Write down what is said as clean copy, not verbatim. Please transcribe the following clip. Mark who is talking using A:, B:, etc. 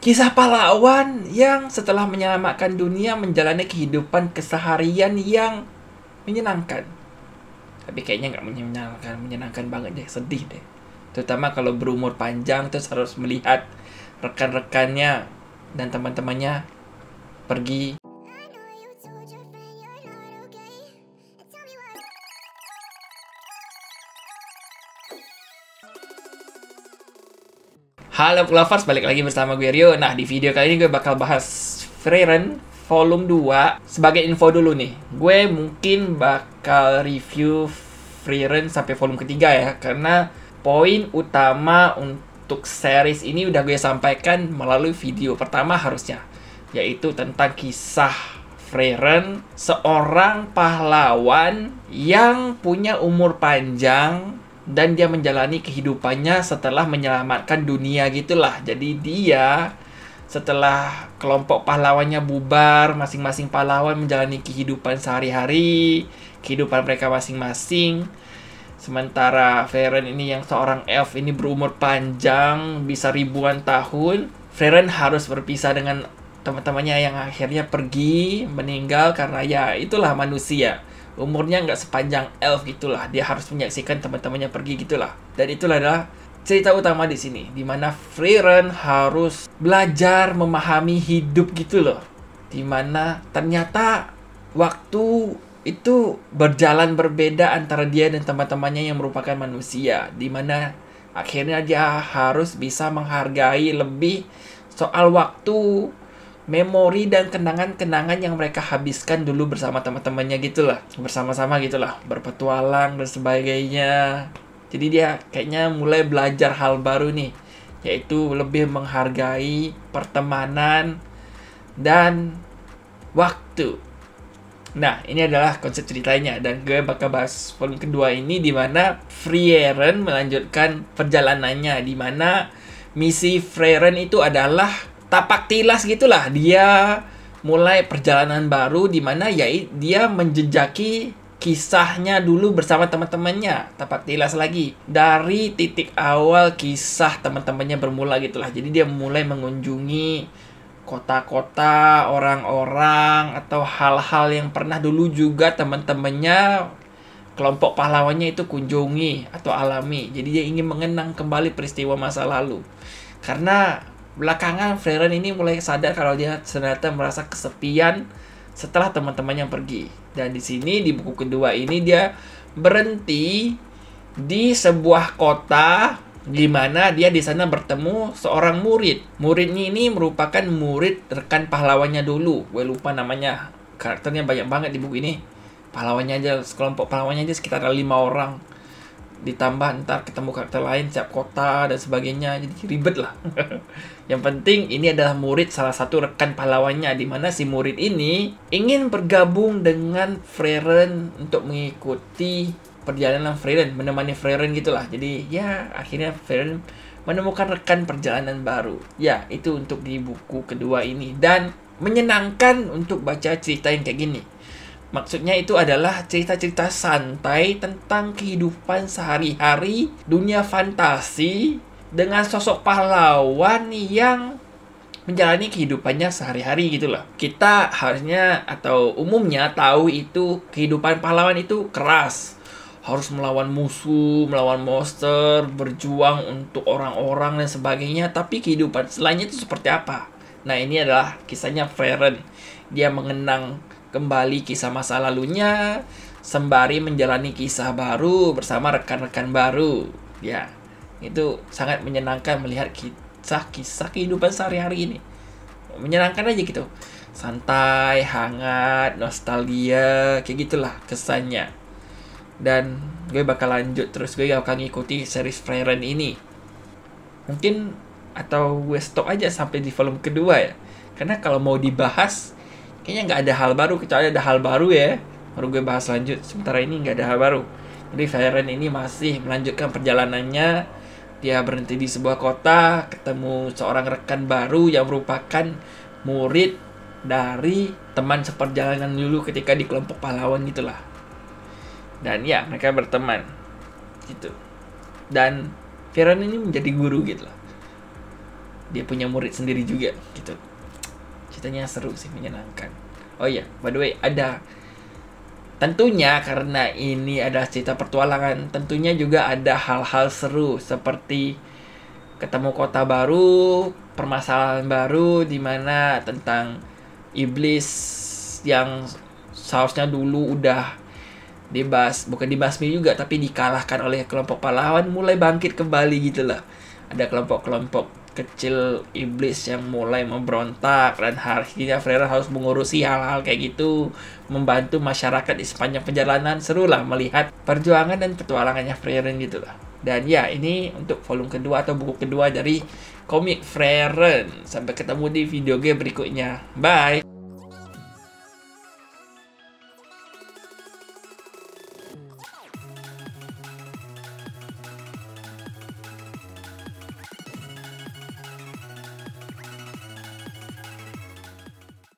A: Kisah pahlawan yang setelah menyelamatkan dunia menjalani kehidupan keseharian yang menyenangkan. Tapi kayaknya nggak menyenangkan banget deh, sedih deh. Terutama kalau berumur panjang terus harus melihat rekan-rekannya dan teman-temannya pergi. Halo Lovers, balik lagi bersama gue Rio. Nah, di video kali ini gue bakal bahas Frieren volume 2. Sebagai info dulu nih, gue mungkin bakal review Frieren sampai volume ketiga ya, karena poin utama untuk series ini udah gue sampaikan melalui video pertama harusnya, yaitu tentang kisah Frieren, seorang pahlawan yang punya umur panjang dan dia menjalani kehidupannya setelah menyelamatkan dunia gitulah. Jadi dia setelah kelompok pahlawannya bubar, masing-masing pahlawan menjalani kehidupan sehari-hari, kehidupan mereka masing-masing. Sementara Frieren ini yang seorang elf ini berumur panjang, bisa ribuan tahun. Frieren harus berpisah dengan teman-temannya yang akhirnya pergi, meninggal karena ya itulah manusia. Umurnya nggak sepanjang elf gitulah. Dia harus menyaksikan teman-temannya pergi gitulah. Dan itulah adalah cerita utama di sini, di mana Frieren harus belajar memahami hidup gitu loh. Dimana ternyata waktu itu berjalan berbeda antara dia dan teman-temannya yang merupakan manusia. Dimana akhirnya dia harus bisa menghargai lebih soal waktu, memori dan kenangan-kenangan yang mereka habiskan dulu bersama teman-temannya gitulah, bersama-sama gitulah, berpetualang dan sebagainya. Jadi dia kayaknya mulai belajar hal baru nih, yaitu lebih menghargai pertemanan dan waktu. Nah, ini adalah konsep ceritanya, dan gue bakal bahas volume kedua ini di mana Frieren melanjutkan perjalanannya, di mana misi Frieren itu adalah tapak tilas gitulah. Dia mulai perjalanan baru di mana ya dia menjejaki kisahnya dulu bersama teman-temannya. Tapak tilas lagi dari titik awal kisah teman-temannya bermula gitulah. Jadi dia mulai mengunjungi kota-kota, orang-orang atau hal-hal yang pernah dulu juga teman-temannya, kelompok pahlawannya itu kunjungi atau alami. Jadi dia ingin mengenang kembali peristiwa masa lalu. Karena belakangan Frieren ini mulai sadar kalau dia ternyata merasa kesepian setelah teman-temannya pergi. Dan di sini di buku kedua ini dia berhenti di sebuah kota di mana dia di sana bertemu seorang murid. Muridnya ini merupakan murid rekan pahlawannya dulu. Gue lupa namanya. Karakternya banyak banget di buku ini. Pahlawannya aja, sekelompok pahlawannya aja sekitar 5 orang. Ditambah ntar ketemu karakter lain setiap kota dan sebagainya, jadi ribet lah. Yang penting ini adalah murid salah satu rekan pahlawannya, di mana si murid ini ingin bergabung dengan Frieren untuk mengikuti perjalanan Frieren, menemani Frieren gitulah. Jadi ya akhirnya Frieren menemukan rekan perjalanan baru. Ya itu untuk di buku kedua ini, dan menyenangkan untuk baca cerita yang kayak gini. Maksudnya itu adalah cerita-cerita santai tentang kehidupan sehari-hari, dunia fantasi, dengan sosok pahlawan yang menjalani kehidupannya sehari-hari gitu loh. Kita harusnya atau umumnya tahu itu kehidupan pahlawan itu keras. Harus melawan musuh, melawan monster, berjuang untuk orang-orang dan sebagainya. Tapi kehidupan selainnya itu seperti apa? Nah, ini adalah kisahnya Frieren. Dia mengenang kembali kisah masa lalunya sembari menjalani kisah baru bersama rekan-rekan baru. Ya, itu sangat menyenangkan melihat kisah-kisah kehidupan sehari-hari ini. Menyenangkan aja gitu. Santai, hangat, nostalgia, kayak gitulah kesannya. Dan gue bakal lanjut terus, gue akan ngikuti series Frieren ini. Mungkin atau gue stop aja sampai di volume kedua ya. Karena kalau mau dibahas kayaknya nggak ada hal baru, kecuali ada hal baru ya baru gue bahas lanjut. Sementara ini nggak ada hal baru. Jadi Frieren ini masih melanjutkan perjalanannya. Dia berhenti di sebuah kota, ketemu seorang rekan baru yang merupakan murid dari teman seperjalanan dulu ketika di kelompok pahlawan gitulah. Dan ya mereka berteman gitu. Dan Frieren ini menjadi guru gitu lah. dia punya murid sendiri juga gitu. Ceritanya seru sih, menyenangkan. Oh iya, by the way, ada tentunya karena ini ada cerita petualangan, tentunya juga ada hal-hal seru seperti ketemu kota baru, permasalahan baru di mana tentang iblis yang seharusnya dulu udah bukan dibasmi juga, tapi dikalahkan oleh kelompok pahlawan, mulai bangkit kembali gitu lah. Ada kelompok-kelompok kecil iblis yang mulai memberontak, dan akhirnya Frieren harus mengurusi hal-hal kayak gitu, membantu masyarakat di sepanjang perjalanan. Seru lah melihat perjuangan dan petualangannya Frieren gitu lah. Dan ya, ini untuk volume kedua atau buku kedua dari komik Frieren. Sampai ketemu di video game berikutnya. Bye!